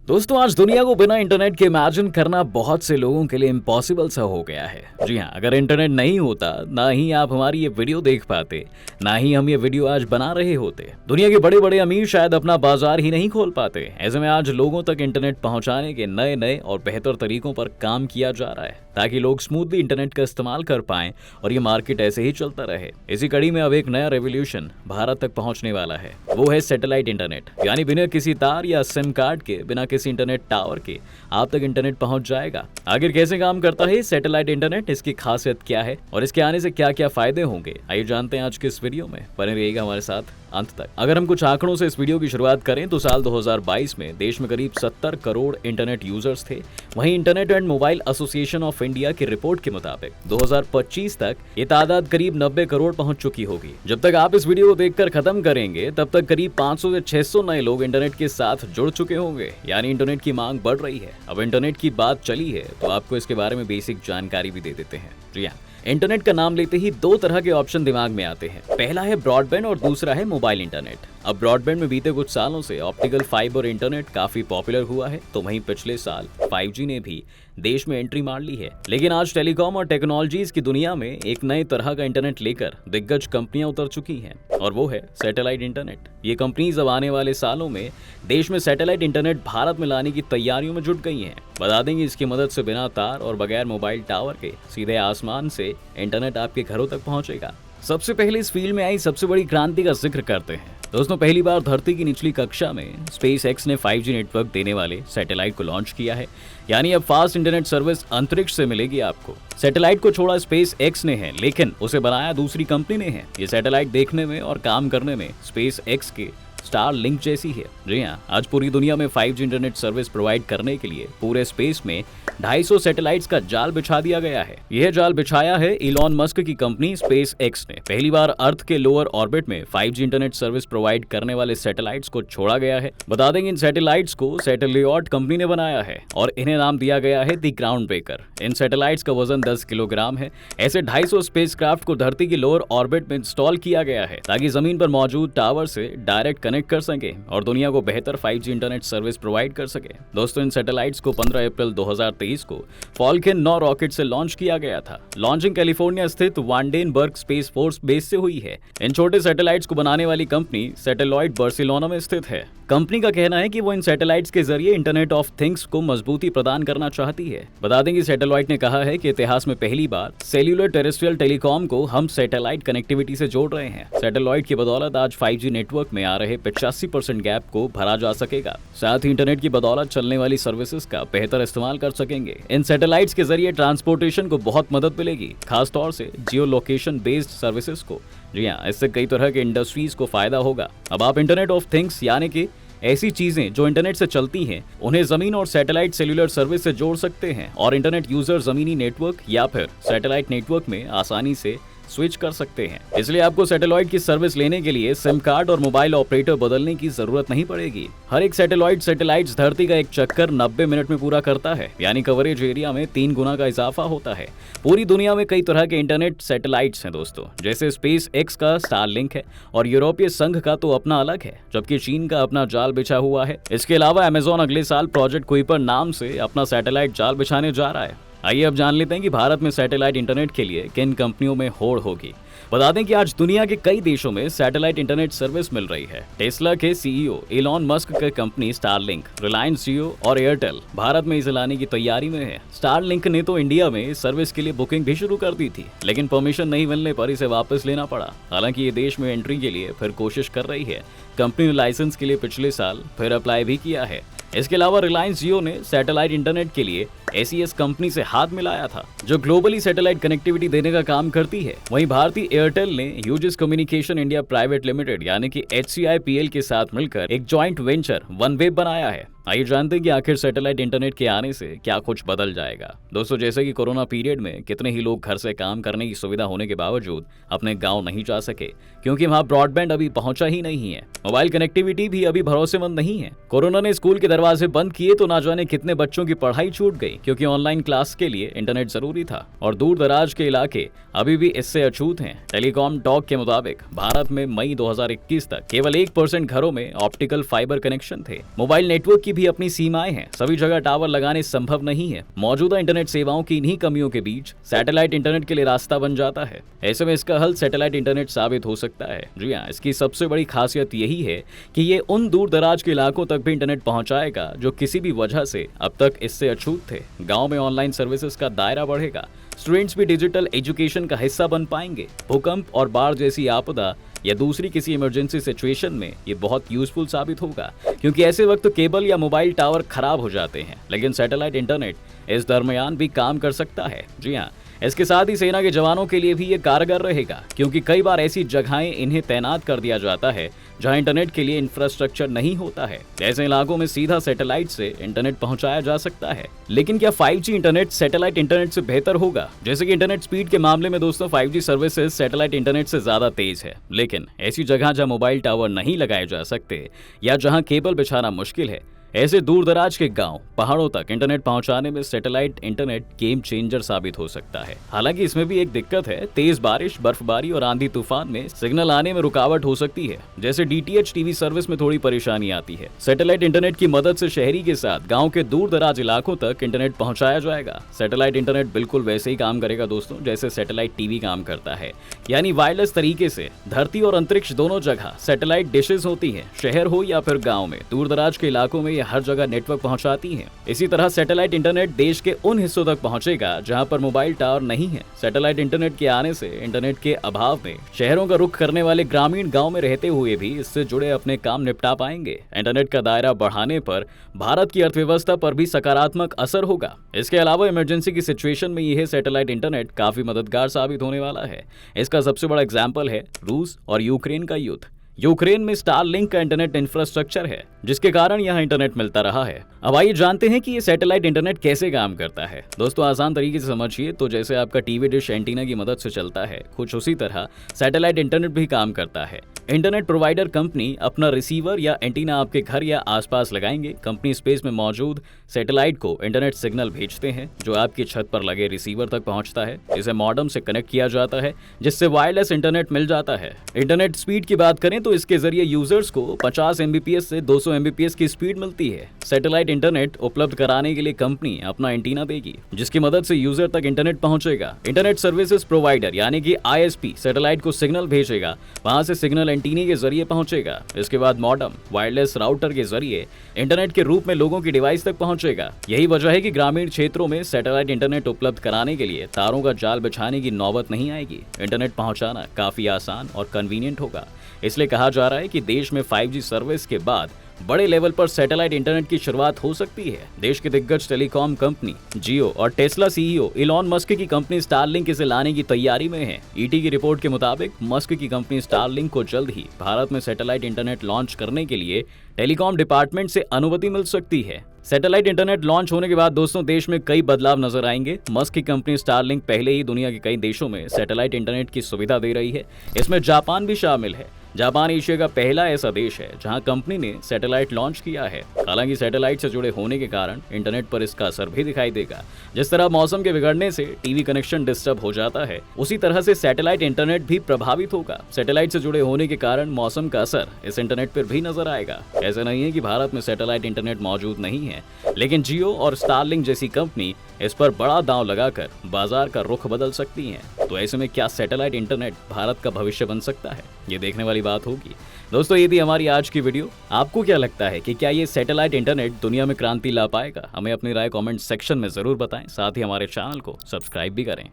दोस्तों आज दुनिया को बिना इंटरनेट के इमेजिन करना बहुत से लोगों के लिए इम्पॉसिबल सा हो गया है। जी हाँ, अगर इंटरनेट नहीं होता ना ही आप हमारी ये वीडियो देख पाते, ना ही हम ये वीडियो आज बना रहे होते। दुनिया के बड़े बड़े अमीर शायद अपना बाजार ही नहीं खोल पाते। ऐसे में आज लोगों तक इंटरनेट पहुंचाने के नए नए और बेहतर तरीकों पर काम किया जा रहा है ताकि लोग स्मूथली इंटरनेट का इस्तेमाल कर पाएं और ये मार्केट ऐसे ही चलता रहे। इसी कड़ी में अब एक नया रेवोल्यूशन भारत तक पहुंचने वाला है, वो है सैटेलाइट इंटरनेट। यानी बिना किसी तार या सिम कार्ड के, बिना किसी इंटरनेट टावर के आप तक इंटरनेट पहुंच जाएगा। आखिर कैसे काम करता है सैटेलाइट इंटरनेट, इसकी खासियत क्या है और इसके आने से क्या क्या फायदे होंगे, आइए जानते हैं आज के इस वीडियो में। बने रहिएगा हमारे साथ अंत तक। अगर हम कुछ आंकड़ों से इस वीडियो की शुरुआत करें तो साल 2022 में देश में करीब 70 करोड़ इंटरनेट यूजर्स थे। वहीं internet and mobile association of India की रिपोर्ट के मुताबिक 2025 तक ये तादाद करीब 90 करोड़ पहुंच चुकी होगी। जब तक आप इस वीडियो को देखकर खत्म करेंगे तब तक करीब 500 से 600 नए लोग इंटरनेट के साथ जुड़ चुके होंगे। यानी इंटरनेट की मांग बढ़ रही है। अब इंटरनेट की बात चली है तो आपको इसके बारे में बेसिक जानकारी भी दे देते हैं। जी हाँ, इंटरनेट का नाम लेते ही दो तरह के ऑप्शन दिमाग में आते हैं। पहला है ब्रॉडबैंड और दूसरा है मोबाइल इंटरनेट। अब ब्रॉडबैंड में बीते कुछ सालों से ऑप्टिकल फाइबर इंटरनेट काफी पॉपुलर हुआ है, तो वहीं पिछले साल 5G ने भी देश में एंट्री मार ली है। लेकिन आज टेलीकॉम और टेक्नोलॉजीज की दुनिया में एक नए तरह का इंटरनेट लेकर दिग्गज कंपनियां उतर चुकी हैं और वो है सैटेलाइट इंटरनेट। ये कंपनीज अब आने वाले सालों में देश में सैटेलाइट इंटरनेट भारत में लाने की तैयारियों में जुट गई हैं। बता देंगे इसकी मदद से बिना तार और बगैर मोबाइल टावर के सीधे आसमान से इंटरनेट आपके घरों तक पहुंचेगा। सबसे पहले इस फील्ड में आई सबसे बड़ी क्रांति का जिक्र करते हैं। दोस्तों, पहली बार धरती की निचली कक्षा में स्पेस एक्स ने 5G नेटवर्क देने वाले सैटेलाइट को लॉन्च किया है। यानी अब फास्ट इंटरनेट सर्विस अंतरिक्ष से मिलेगी आपको। सैटेलाइट को छोड़ा स्पेस एक्स ने है, लेकिन उसे बनाया दूसरी कंपनी ने है। ये सैटेलाइट देखने में और काम करने में स्पेस एक्स के स्टारलिंक जैसी है। जी हाँ, आज पूरी दुनिया में 5G इंटरनेट सर्विस प्रोवाइड करने के लिए पूरे स्पेस में 250 सैटेलाइट्स का जाल बिछा दिया गया है। यह जाल बिछाया है इलॉन मस्क की कंपनी स्पेस एक्स ने। पहली बार अर्थ के लोअर ऑर्बिट में 5G इंटरनेट सर्विस प्रोवाइड करने वाले सैटेलाइट्स को छोड़ा गया है। बता देंगे इन सैटेलाइट्स को सैटेलियट कंपनी ने बनाया है और इन्हें नाम दिया गया है the ground breaker. In satellites का वजन 10 किलोग्राम है। ऐसे 250 स्पेसक्राफ्ट को धरती की लोअर ऑर्बिट में इंस्टॉल किया गया है ताकि जमीन पर मौजूद टावर से डायरेक्ट कनेक्ट कर सके और दुनिया को बेहतर 5G इंटरनेट सर्विस प्रोवाइड कर सके। दोस्तों, इन सैटेलाइट्स को 15 अप्रैल 2023 को फॉल्कन 9 रॉकेट से लॉन्च किया गया था। लॉन्चिंग कैलिफोर्निया स्थित वांडेनबर्ग स्पेस फोर्स बेस से हुई है। इन छोटे सैटेलाइट्स को बनाने वाली कंपनी सैटेलाइट बार्सिलोना में स्थित है। कंपनी का कहना है कि वो इन सैटेलाइट्स के जरिए इंटरनेट ऑफ थिंग्स को मजबूती प्रदान करना चाहती है। बता दें कि सैटेलाइट ने कहा है कि इतिहास में पहली बार सेल्यूलर टेरेस्ट्रियल टेलीकॉम को हम सैटेलाइट कनेक्टिविटी से जोड़ रहे हैं। सैटेलाइट की बदौलत आज 5G नेटवर्क में आ रहे 85% गैप को भरा जा सकेगा। साथ ही इंटरनेट की बदौलत चलने वाली सर्विसेज का बेहतर इस्तेमाल कर सकेंगे। इन सैटेलाइट्स के जरिए ट्रांसपोर्टेशन को बहुत मदद मिलेगी, खासतौर से जियो लोकेशन बेस्ड सर्विसेज को। जी हाँ, इससे कई तरह के इंडस्ट्रीज को फायदा होगा। अब आप इंटरनेट ऑफ थिंग्स यानी कि ऐसी चीजें जो इंटरनेट से चलती हैं, उन्हें जमीन और सैटेलाइट सेल्यूलर सर्विस से जोड़ सकते हैं और इंटरनेट यूजर जमीनी नेटवर्क या फिर सैटेलाइट नेटवर्क में आसानी से स्विच कर सकते हैं। इसलिए आपको सैटेलाइट की सर्विस लेने के लिए सिम कार्ड और मोबाइल ऑपरेटर बदलने की जरूरत नहीं पड़ेगी। हर एक सैटेलाइट्स धरती का एक चक्कर 90 मिनट में पूरा करता है। यानी कवरेज एरिया में 3 गुना का इजाफा होता है। पूरी दुनिया में कई तरह के इंटरनेट सैटेलाइट्स हैं दोस्तों, जैसे स्पेस एक्स का स्टारलिंक है और यूरोपीय संघ का तो अपना अलग है, जबकि चीन का अपना जाल बिछा हुआ है। इसके अलावा अमेजॉन अगले साल प्रोजेक्ट कुइपर नाम से अपना सैटेलाइट जाल बिछाने जा रहा है। आइए अब जान लेते हैं कि भारत में सैटेलाइट इंटरनेट के लिए किन कंपनियों में होड़ होगी। बता दें कि आज दुनिया के कई देशों में सैटेलाइट इंटरनेट सर्विस मिल रही है। टेस्ला के सीईओ इलॉन मस्क की कंपनी स्टारलिंक, रिलायंस जियो और एयरटेल भारत में इसे लाने की तैयारी में है। स्टारलिंक ने तो इंडिया में सर्विस के लिए बुकिंग भी शुरू कर दी थी, लेकिन परमिशन नहीं मिलने पर इसे वापस लेना पड़ा। हालांकि ये देश में एंट्री के लिए फिर कोशिश कर रही है। कंपनी ने लाइसेंस के लिए पिछले साल फिर अप्लाई भी किया है। इसके अलावा रिलायंस जियो ने सैटेलाइट इंटरनेट के लिए SES कंपनी से हाथ मिलाया था, जो ग्लोबली सैटेलाइट कनेक्टिविटी देने का काम करती है। वहीं भारतीय एयरटेल ने Hughes communication India private limited यानी कि HCIPL के साथ मिलकर एक जॉइंट वेंचर वनवेब बनाया है। आइए जानते हैं कि आखिर सैटेलाइट इंटरनेट के आने से क्या कुछ बदल जाएगा। दोस्तों, जैसे कि कोरोना पीरियड में कितने ही लोग घर से काम करने की सुविधा होने के बावजूद अपने गांव नहीं जा सके, क्योंकि वहां ब्रॉडबैंड अभी पहुंचा ही नहीं है। मोबाइल कनेक्टिविटी भी अभी भरोसेमंद नहीं है। कोरोना ने स्कूल के दरवाजे बंद किए तो ना जाने कितने बच्चों की पढ़ाई छूट गई, क्योंकि ऑनलाइन क्लास के लिए इंटरनेट जरूरी था और दूर दराज के इलाके अभी भी इससे अछूत हैं। टेलीकॉम टॉक के मुताबिक भारत में मई 2021 तक केवल 1% घरों में ऑप्टिकल फाइबर कनेक्शन थे। मोबाइल नेटवर्क की भी अपनी सीमाएं हैं, सभी जगह टावर लगाने संभव नहीं है। मौजूदा इंटरनेट सेवाओं की इन्हीं कमियों के बीच सैटेलाइट इंटरनेट के लिए रास्ता बन जाता है। ऐसे में इसका हल सैटेलाइट इंटरनेट साबित हो सकता है। जी हाँ, इसकी सबसे बड़ी खासियत यही है कि ये उन दूर दराज के इलाकों तक भी इंटरनेट पहुंचाएगा जो किसी भी वजह से अब तक इससे अछूत थे। गाँव में ऑनलाइन सर्विसेज का दायरा बढ़ेगा, स्टूडेंट्स भी डिजिटल एजुकेशन का हिस्सा बन पाएंगे। भूकंप और बाढ़ जैसी आपदा या दूसरी किसी इमरजेंसी सिचुएशन में ये बहुत यूजफुल साबित होगा, क्योंकि ऐसे वक्त केबल या मोबाइल टावर खराब हो जाते हैं, लेकिन सैटेलाइट इंटरनेट इस दरमियान भी काम कर सकता है। जी हाँ, इसके साथ ही सेना के जवानों के लिए भी ये कारगर रहेगा, क्योंकि कई बार ऐसी जगहें इन्हें तैनात कर दिया जाता है जहां इंटरनेट के लिए इंफ्रास्ट्रक्चर नहीं होता है। ऐसे इलाकों में सीधा सैटेलाइट से इंटरनेट पहुंचाया जा सकता है। लेकिन क्या 5G इंटरनेट सैटेलाइट इंटरनेट से बेहतर होगा? जैसे कि इंटरनेट स्पीड के मामले में दोस्तों 5G सर्विसेज सैटेलाइट इंटरनेट से ज्यादा तेज है, लेकिन ऐसी जगह जहां मोबाइल टावर नहीं लगाए जा सकते या जहां केबल बिछाना मुश्किल है, ऐसे दूर दराज के गांव, पहाड़ों तक इंटरनेट पहुंचाने में सैटेलाइट इंटरनेट गेम चेंजर साबित हो सकता है। हालांकि इसमें भी एक दिक्कत है, तेज बारिश, बर्फबारी और आंधी तूफान में सिग्नल आने में रुकावट हो सकती है। जैसे DTH टीवी सर्विस में थोड़ी परेशानी आती है। सैटेलाइट इंटरनेट की मदद से शहरी के साथ गाँव के दूर दराज इलाकों तक इंटरनेट पहुंचाया जाएगा। सैटेलाइट इंटरनेट बिल्कुल वैसे ही काम करेगा दोस्तों जैसे सैटेलाइट टीवी काम करता है, यानी वायरलेस तरीके से धरती और अंतरिक्ष दोनों जगह सैटेलाइट डिशेज होती है। शहर हो या फिर गाँव में, दूर दराज के इलाकों में हर जगह नेटवर्क पहुंचाती हैं। इसी तरह सैटेलाइट इंटरनेट देश के उन हिस्सों तक पहुंचेगा जहां पर मोबाइल टावर नहीं है। सैटेलाइट इंटरनेट के आने से इंटरनेट के अभाव में शहरों का रुख करने वाले ग्रामीण गांव में रहते हुए भी इससे जुड़े अपने काम निपटा पाएंगे। इंटरनेट का दायरा बढ़ाने पर भारत की अर्थव्यवस्था पर भी सकारात्मक असर होगा। इसके अलावा इमरजेंसी की सिचुएशन में यह सैटेलाइट इंटरनेट काफी मददगार साबित होने वाला है। इसका सबसे बड़ा एग्जाम्पल है रूस और यूक्रेन का युद्ध। यूक्रेन में स्टारलिंक का इंटरनेट इंफ्रास्ट्रक्चर है, जिसके कारण यहाँ इंटरनेट मिलता रहा है। अब आइए जानते हैं कि ये सैटेलाइट इंटरनेट कैसे काम करता है। दोस्तों आसान तरीके से समझिए तो जैसे आपका टीवी डिश एंटीना की मदद से चलता है, कुछ उसी तरह सैटेलाइट इंटरनेट भी काम करता है। इंटरनेट प्रोवाइडर कंपनी अपना रिसीवर या एंटीना आपके घर या आसपास लगाएंगे। कंपनी स्पेस में मौजूद सैटेलाइट को इंटरनेट सिग्नल भेजते हैं, जो आपकी छत पर लगे रिसीवर तक पहुंचता है। इसे मॉडेम से कनेक्ट किया जाता है, जिससे वायरलेस इंटरनेट मिल जाता है। इंटरनेट स्पीड की बात करें तो इसके जरिए यूजर्स को 50 Mbps से 200 Mbps की स्पीड मिलती है। सैटेलाइट इंटरनेट उपलब्ध कराने के लिए कंपनी अपना एंटीना देगी, जिसकी मदद से यूजर तक इंटरनेट पहुंचेगा। इंटरनेट सर्विसेज प्रोवाइडर यानी कि ISP सैटेलाइट को सिग्नल भेजेगा, वहां से सिग्नल एंटीना के जरिए पहुंचेगा। इसके बाद मॉडेम वायरलेस राउटर के जरिए इंटरनेट के रूप में लोगों की डिवाइस तक पहुंचेगा। यही वजह है कि ग्रामीण क्षेत्रों में सैटेलाइट इंटरनेट उपलब्ध कराने के लिए तारों का जाल बिछाने की नौबत नहीं आएगी। इंटरनेट पहुंचाना काफी आसान और कन्वीनियंट होगा। इसलिए कहा जा रहा है कि देश में 5G सर्विस के बाद बड़े लेवल पर सैटेलाइट इंटरनेट की शुरुआत हो सकती है। देश की दिग्गज टेलीकॉम कंपनी जियो और टेस्ला CEO इलॉन मस्क की कंपनी स्टारलिंक इसे लाने की तैयारी में है। ET की रिपोर्ट के मुताबिक मस्क की कंपनी स्टारलिंक को जल्द ही भारत में सैटेलाइट इंटरनेट लॉन्च करने के लिए टेलीकॉम डिपार्टमेंट से अनुमति मिल सकती है। सैटेलाइट इंटरनेट लॉन्च होने के बाद दोस्तों देश में कई बदलाव नजर आएंगे। मस्क की कंपनी स्टारलिंक पहले ही दुनिया के कई देशों में सैटेलाइट इंटरनेट की सुविधा दे रही है। इसमें जापान भी शामिल है। जापान एशिया का पहला ऐसा देश है जहां कंपनी ने सैटेलाइट लॉन्च किया है। हालांकि सैटेलाइट से जुड़े होने के कारण इंटरनेट पर इसका असर भी दिखाई देगा। जिस तरह मौसम के बिगड़ने से टीवी कनेक्शन डिस्टर्ब हो जाता है, उसी तरह से सैटेलाइट इंटरनेट भी प्रभावित होगा। सैटेलाइट से जुड़े होने के कारण मौसम का असर इस इंटरनेट पर भी नजर आएगा। ऐसा नहीं है कि भारत में सैटेलाइट इंटरनेट मौजूद नहीं है, लेकिन जियो और स्टारलिंक जैसी कंपनी इस पर बड़ा दांव लगाकर बाजार का रुख बदल सकती हैं। तो ऐसे में क्या सैटेलाइट इंटरनेट भारत का भविष्य बन सकता है, ये देखने वाली बात होगी। दोस्तों ये थी हमारी आज की वीडियो। आपको क्या लगता है कि क्या ये सैटेलाइट इंटरनेट दुनिया में क्रांति ला पाएगा? हमें अपनी राय कमेंट सेक्शन में जरूर बताएं। साथ ही हमारे चैनल को सब्सक्राइब भी करें।